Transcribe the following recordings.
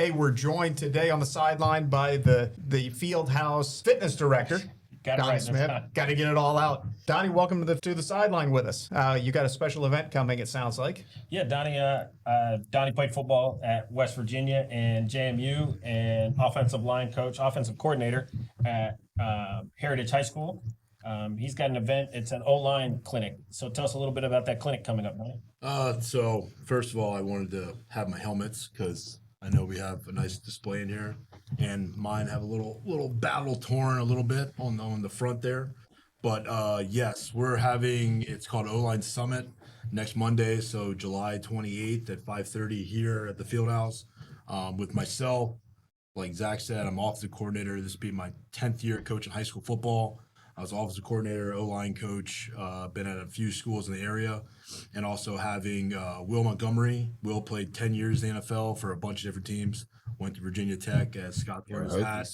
Hey, we're joined today on the sideline by the Fieldhouse fitness director, Got it Donnie right Smith. Got to get it all out. Donnie, welcome to the sideline with us. You got a special event coming, it sounds like. Yeah, Donnie played football at West Virginia and JMU, and offensive coordinator at Heritage High School. He's got an event. It's an O-line clinic. So tell us a little bit about that clinic coming up, Donnie. So first of all, I wanted to have my helmets because I know we have a nice display in here, and mine have a little battle torn a little bit on the front there. But yes, we're having, it's called O-Line Summit next Monday, so July 28th at 5:30 here at the Fieldhouse, with myself. Like Zack said, I'm offensive coordinator. This will be my 10th year coaching high school football. I was offensive coordinator, O-line coach, been at a few schools in the area, and also having Will Montgomery. Will played 10 years in the NFL for a bunch of different teams. Went to Virginia Tech as Scott Thorne's hat.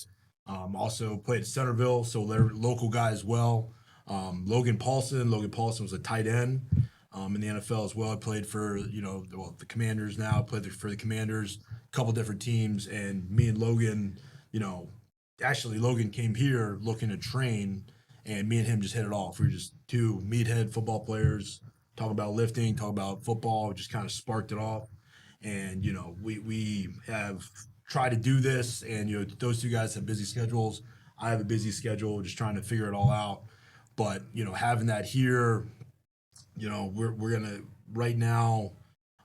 Also played at Centerville, so they're local guy as well. Logan Paulson was a tight end in the NFL as well. I played for the Commanders now. I played for the Commanders, a couple different teams, and me and Logan, actually Logan came here looking to train. And me and him just hit it off. We were just two meathead football players, talk about lifting, talk about football, just kind of sparked it off. And, we have tried to do this, and, those two guys have busy schedules. I have a busy schedule, just trying to figure it all out. But, having that here, we're going to, right now,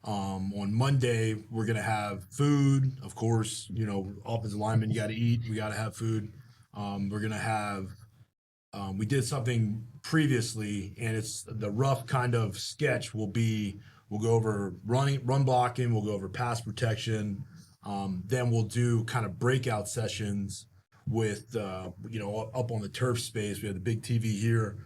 on Monday, we're going to have food. Of course, offensive linemen, you got to eat. We got to have food. We're going to have, we did something previously, and it's the rough kind of sketch we'll go over run blocking, we'll go over pass protection. Then we'll do kind of breakout sessions with, up on the turf space. We have the big TV here,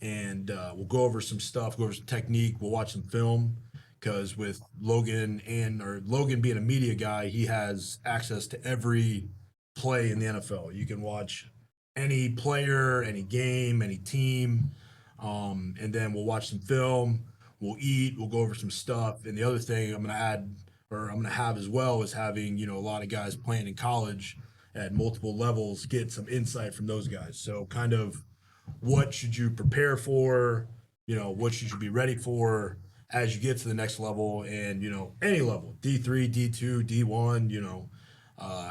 and we'll go over some stuff, go over some technique. We'll watch some film because with Logan being a media guy, he has access to every play in the NFL. You can watch any player, any game, any team, and then we'll watch some film, we'll eat, we'll go over some stuff. And the other thing I'm going to have as well is having, a lot of guys playing in college at multiple levels, get some insight from those guys. So kind of what should you prepare for, what should you be ready for as you get to the next level and, any level, D3, D2, D1,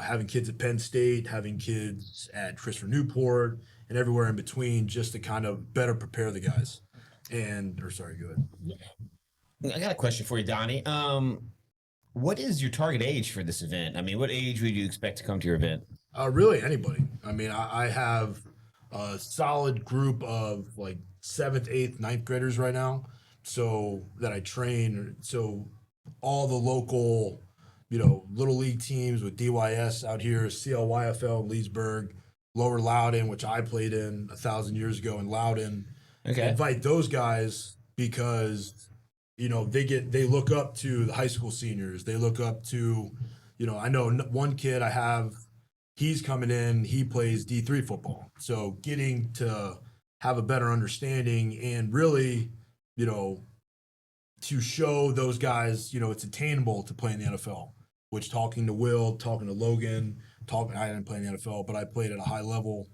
having kids at Penn State, having kids at Christopher Newport, and everywhere in between, just to kind of better prepare the guys. Go ahead. I got a question for you, Donnie. What is your target age for this event? I mean, what age would you expect to come to your event? Really, anybody. I mean, I have a solid group of like 7th, 8th, 9th graders right now, so that I train. So all the local little league teams with DYS out here, CLYFL in Leesburg, Lower Loudon, which I played in 1,000 years ago in Loudon. Okay. Invite those guys because, they look up to the high school seniors. They look up to, I know one kid I have, he's coming in, he plays D3 football. So getting to have a better understanding and really, to show those guys, it's attainable to play in the NFL. Which talking to Will, talking to Logan, I didn't play in the NFL, but I played at a high level,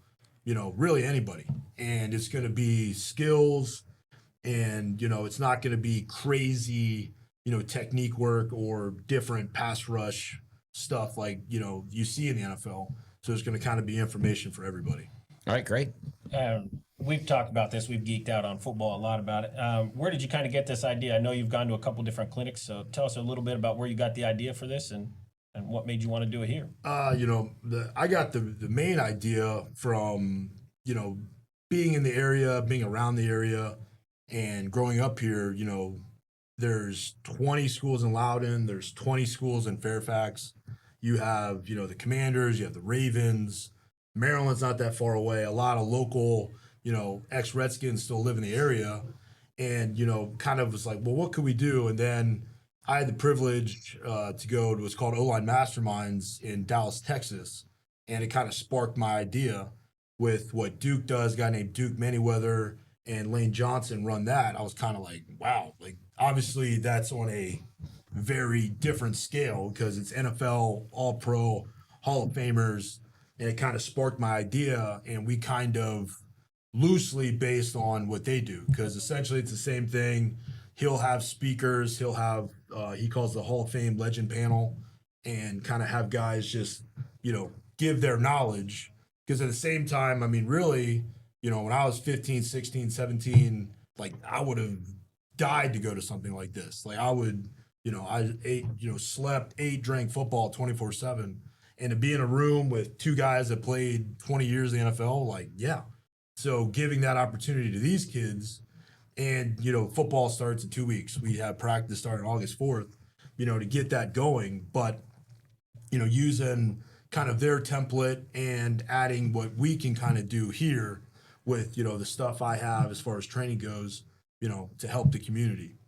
really anybody. And it's going to be skills and, it's not going to be crazy, technique work or different pass rush stuff like, you see in the NFL. So it's going to kind of be information for everybody. All right, great. We've talked about this. We've geeked out on football a lot about it. Where did you kind of get this idea? I know you've gone to a couple different clinics, so tell us a little bit about where you got the idea for this and what made you want to do it here. I got the main idea from, being in the area, being around the area, and growing up here. There's 20 schools in Loudon. There's 20 schools in Fairfax. You have, the Commanders. You have the Ravens. Maryland's not that far away. A lot of local, ex-Redskins still live in the area. And, kind of was like, well, what could we do? And then I had the privilege to go to what's called O-Line Masterminds in Dallas, Texas. And it kind of sparked my idea with what Duke does, a guy named Duke Manyweather and Lane Johnson run that. I was kind of like, wow, like obviously that's on a very different scale because it's NFL, All Pro, Hall of Famers, and it kind of sparked my idea, and we kind of loosely based on what they do because essentially it's the same thing. He'll have speakers, he'll have he calls the Hall of Fame Legend Panel, and kind of have guys just give their knowledge because at the same time, I mean, really, when I was 15, 16, 17, like I would have died to go to something like this. Like I would, I ate, slept, ate, drank football 24/7. And to be in a room with two guys that played 20 years in the NFL, like, yeah. So giving that opportunity to these kids, and, football starts in 2 weeks. We have practice starting August 4th, to get that going. But, using kind of their template and adding what we can kind of do here with, the stuff I have as far as training goes, to help the community.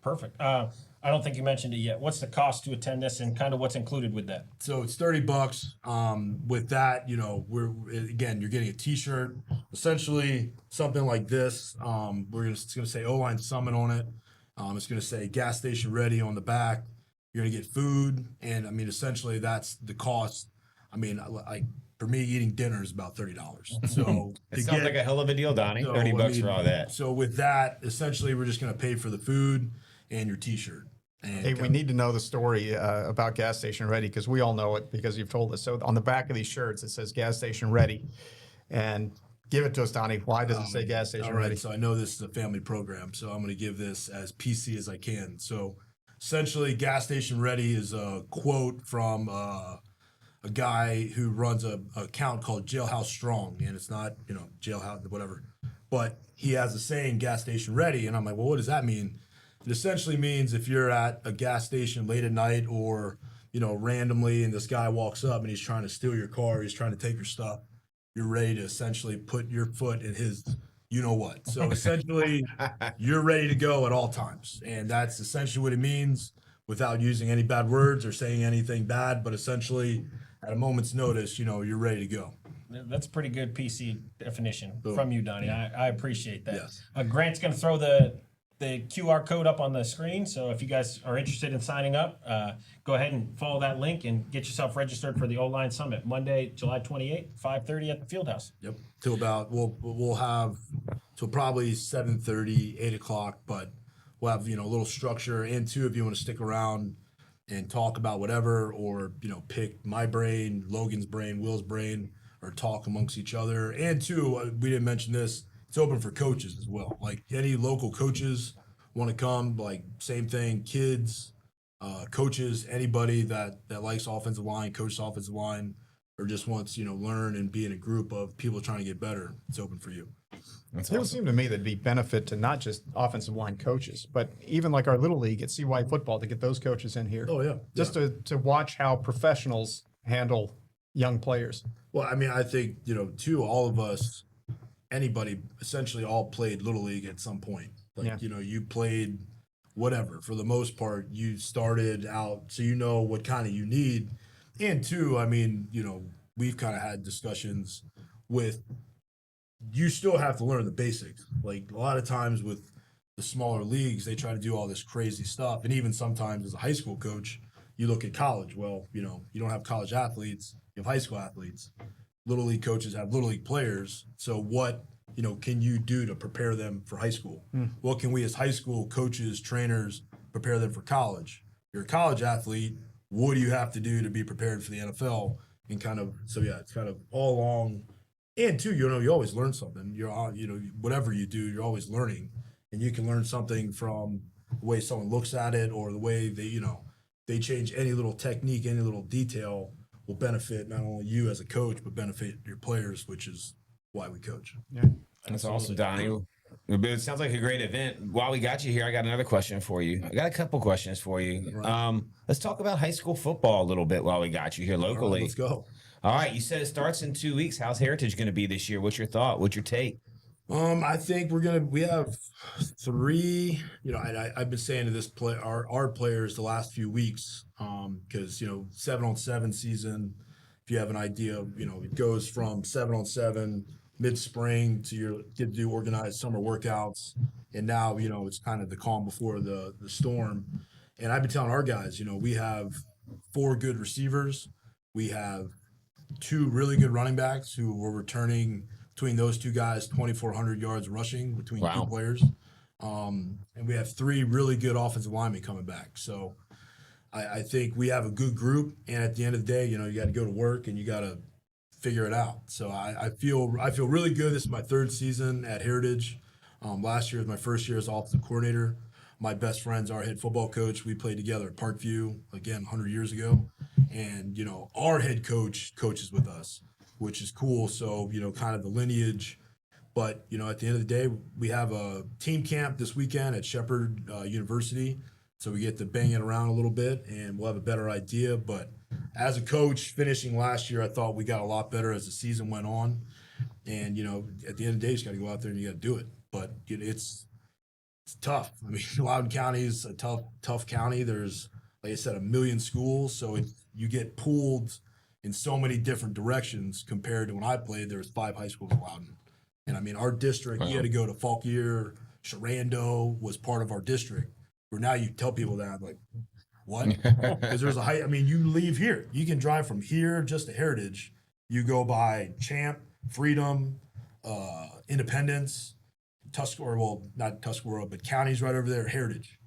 Perfect. I don't think you mentioned it yet. What's the cost to attend this and kind of what's included with that? So it's $30. With that, you're getting a T-shirt, essentially something like this. It's going to say O-Line Summit on it. It's going to say gas station ready on the back. You're going to get food, and I mean, essentially that's the cost. I mean, for me, eating dinner is about $30. So it sounds like a hell of a deal, Donnie. So, $30 for all that. So with that, essentially, we're just going to pay for the food and your T-shirt. Hey, we need to know the story about Gas Station Ready because we all know it because you've told us. So on the back of these shirts, it says Gas Station Ready. And give it to us, Donnie. Why does it say Gas Station Ready? Ready? So I know this is a family program, so I'm going to give this as PC as I can. So essentially, Gas Station Ready is a quote from a guy who runs an account called Jailhouse Strong. And it's not, jailhouse, whatever. But he has a saying, Gas Station Ready. And I'm like, well, what does that mean? It essentially means if you're at a gas station late at night or, randomly and this guy walks up and he's trying to steal your car, he's trying to take your stuff, you're ready to essentially put your foot in his you-know-what. So essentially, you're ready to go at all times. And that's essentially what it means without using any bad words or saying anything bad. But essentially, at a moment's notice, you're ready to go. That's a pretty good PC definition Boom. from you, Donnie. I appreciate that. Yes. Grant's going to throw the QR code up on the screen. So if you guys are interested in signing up, go ahead and follow that link and get yourself registered for the O-Line Summit, Monday, July 28th, 5:30 at the Fieldhouse. Yep. Till about we'll have till probably 7:30, 8 o'clock, but we'll have a little structure. And two, if you want to stick around and talk about whatever, or pick my brain, Logan's brain, Will's brain, or talk amongst each other. And two, we didn't mention this. It's open for coaches as well. Like any local coaches want to come, like same thing, kids, coaches, anybody that likes offensive line, coaches offensive line, or just wants, learn and be in a group of people trying to get better. It's open for you. It would seem to me that'd be benefit to not just offensive line coaches, but even like our little league at CY football to get those coaches in here. Oh, yeah. Just to watch how professionals handle young players. Well, I mean, I think, too, all of us, anybody essentially all played Little League at some point. Like, you played whatever. For the most part, you started out, so what kind of you need. And two, I mean, we've kind of had discussions with, you still have to learn the basics. Like a lot of times with the smaller leagues, they try to do all this crazy stuff. And even sometimes as a high school coach, you look at college. Well, you don't have college athletes, you have high school athletes. Little league coaches have little league players. So what, can you do to prepare them for high school? What can we as high school coaches, trainers, prepare them for college? You're a college athlete. What do you have to do to be prepared for the NFL? And it's kind of all along. And two, you always learn something. You're whatever you do, you're always learning. And you can learn something from the way someone looks at it or the way they change any little technique, any little detail will benefit not only you as a coach, but benefit your players, which is why we coach. Yeah. That's awesome, Donnie. It sounds like a great event. While we got you here, I got another question for you. I got a couple questions for you. Right. Let's talk about high school football a little bit while we got you here locally. All right, let's go. All right, you said it starts in 2 weeks. How's Heritage going to be this year? What's your thought? What's your take? I think we have three, I've been saying to this our players the last few weeks, because 7-on-7 season, if you have an idea, it goes from 7-on-7 mid-spring to you get to do organized summer workouts, and now it's kind of the calm before the storm. And I've been telling our guys, we have 4 good receivers. We have 2 really good running backs who were returning between those 2 guys 2,400 yards rushing between 2 Wow. players. And we have 3 really good offensive linemen coming back. So I think we have a good group. And at the end of the day, you got to go to work and you got to figure it out. So I feel really good. This is my 3rd season at Heritage. Last year was my first year as offensive coordinator. My best friend's our head football coach. We played together at Parkview, again, 100 years ago. And, our head coach coaches with us, which is cool. So, kind of the lineage. But, at the end of the day, we have a team camp this weekend at Shepherd University. So we get to bang it around a little bit and we'll have a better idea. But as a coach, finishing last year, I thought we got a lot better as the season went on. And, at the end of the day, you just got to go out there and you got to do it. But it's tough. I mean, Loudoun County is a tough county. There's, like I said, 1 million schools. So you get pulled in so many different directions compared to when I played. There was 5 high schools in Loudoun. And I mean, our district, you had to go to Fauquier, Sharando was part of our district. Where now you tell people that, like, what? Because there's you leave here. You can drive from here just to Heritage. You go by Champ, Freedom, Independence, Tuscarora, well, not Tuscarora, but counties right over there, Heritage.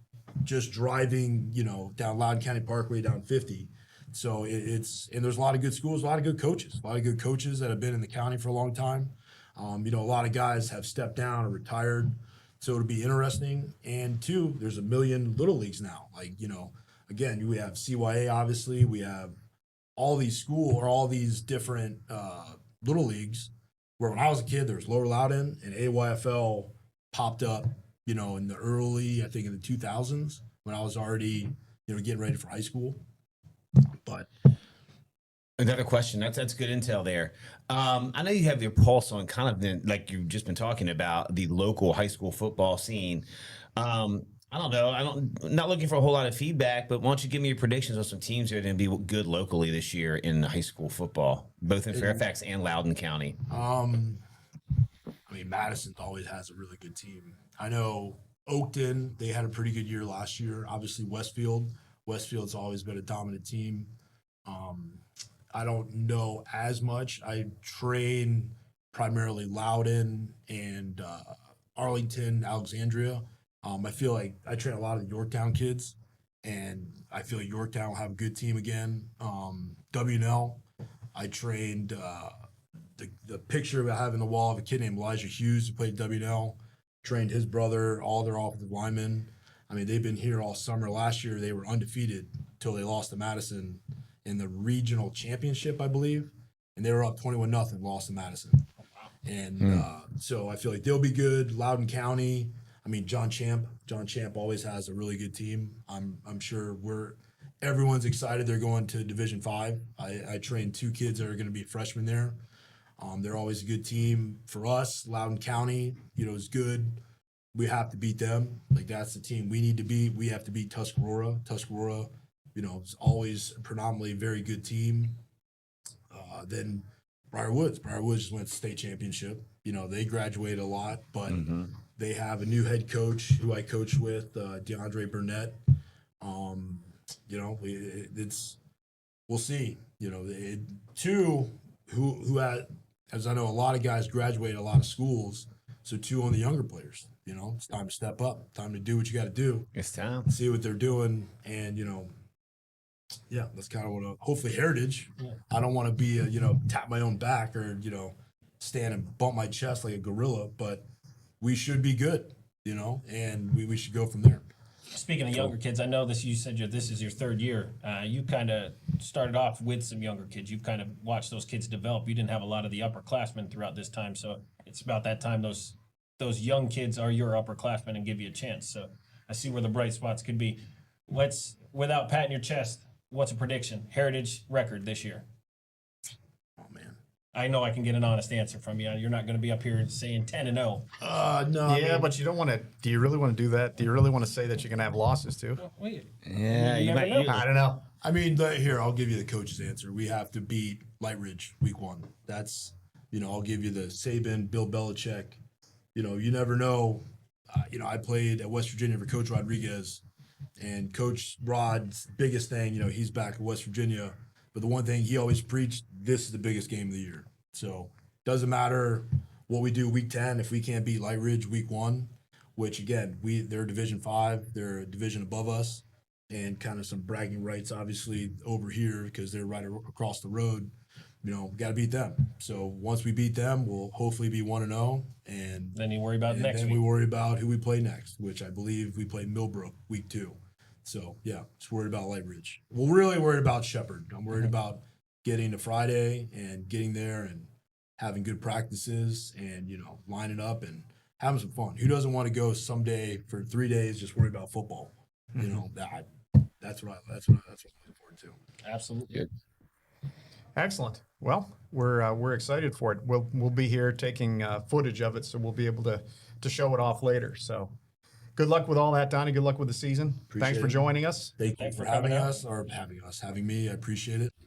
Just driving, down Loudoun County Parkway, down 50. So and there's a lot of good schools, a lot of good coaches that have been in the county for a long time. A lot of guys have stepped down or retired. So it'll be interesting. And 2, there's 1 million little leagues now. Again, we have CYA, obviously. We have all these different little leagues where when I was a kid, there was Lower Loudoun and AYFL popped up, in the early, I think in the 2000s when I was already, getting ready for high school. But Another question. That's good intel there. I know you have your pulse on kind of like you've just been talking about the local high school football scene. I don't know. I'm not looking for a whole lot of feedback, but why don't you give me your predictions on some teams that are going to be good locally this year in high school football, both in Fairfax and Loudoun County? Madison always has a really good team. I know Oakton, they had a pretty good year last year. Obviously, Westfield's always been a dominant team. I don't know as much. I train primarily Loudoun and Arlington, Alexandria. I feel like I train a lot of the Yorktown kids, and I feel like Yorktown will have a good team again. WNL, I trained the picture I have in the wall of a kid named Elijah Hughes who played WNL, trained his brother, all their offensive linemen. They've been here all summer. Last year, they were undefeated until they lost to Madison in the regional championship, I believe, and they were up 21-0, lost to Madison. And so I feel like they'll be good. Loudoun County, John Champ always has a really good team. I'm sure everyone's excited. They're going to Division 5. I trained 2 kids that are going to be freshmen there. They're always a good team for us. Loudoun County, is good. We have to beat them. That's the team we need to beat. We have to beat Tuscarora. Tuscarora, is always a predominantly very good team. Then Briarwoods. Briarwoods just went to state championship. They graduated a lot, but they have a new head coach who I coach with, DeAndre Burnett. We'll see. 2 who had, as I know, a lot of guys graduated a lot of schools. So 2 on the younger players. It's time to step up. Time to do what you got to do. It's time. See what they're doing, and yeah, that's kind of what. Hopefully, Heritage. Yeah. I don't want to be tap my own back or stand and bump my chest like a gorilla, but we should be good, and we should go from there. Speaking of younger kids, I know you said this is your 3rd year. You kind of started off with some younger kids. You've kind of watched those kids develop. You didn't have a lot of the upperclassmen throughout this time, so it's about that time those young kids are your upperclassmen and give you a chance. So I see where the bright spots could be. Without patting your chest, what's a prediction? Heritage record this year? Oh, man. I know I can get an honest answer from you. You're not going to be up here saying 10-0. No. Yeah, but you don't want to. Do you really want to do that? Do you really want to say that you're going to have losses too? Yeah, you might. I don't know. Here, I'll give you the coach's answer. We have to beat Light Ridge week 1. That's, I'll give you the Saban, Bill Belichick. You never know. I played at West Virginia for Coach Rodriguez, And Coach Rod's biggest thing, he's back in West Virginia, but the one thing he always preached, this is the biggest game of the year. So doesn't matter what we do week 10 if we can't beat Light Ridge week 1, which again, they're Division 5, they're a division above us, and kind of some bragging rights obviously over here because they're right across the road. Got to beat them. So once we beat them, we'll hopefully be 1-0, and Then you worry about next then week. we worry about who we play next, which I believe we play Millbrook week 2. So yeah, just worried about Light Ridge. We're really worried about Shepherd. I'm worried about getting to Friday and getting there and having good practices and lining up and having some fun. Who doesn't want to go someday for 3 days just worry about football? That's what I'm looking forward to. Absolutely. Excellent. Well, we're excited for it. We'll be here taking footage of it, so we'll be able to show it off later. So, good luck with all that, Donnie. Good luck with the season. Thanks for Appreciate it. joining us. Thank you Thanks for for having coming out. us or having me. I appreciate it.